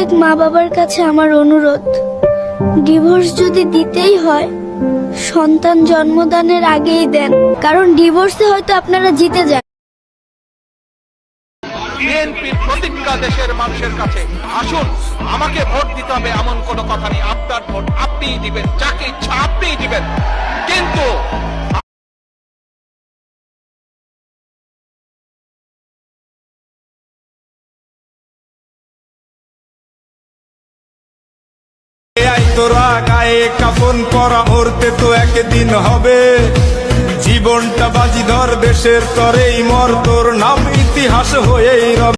প্রত্যেক মা বাবার কাছে আমার অনুরোধ, ডিভোর্স যদি দিতেই হয় সন্তান জন্মদানের আগেই দেন, কারণ ডিভোর্সে হয়তো আপনারা জিতে যান। বিএনপির প্রতিজ্ঞা দেশের মানুষের কাছে, আসুন আমাকে ভোট দিতে হবে এমন কোনো কথা নেই। আপনার ভোট আপনিই দিবেন, যাকে ইচ্ছা আপনিই দিবেন, কিন্তু তোরা গায়ে কাফন পরা মরতে তো একদিন হবে, জীবনটা বাজি ধর দেশের তরেই মর, তোর নাম ইতিহাস হয়েই রবে।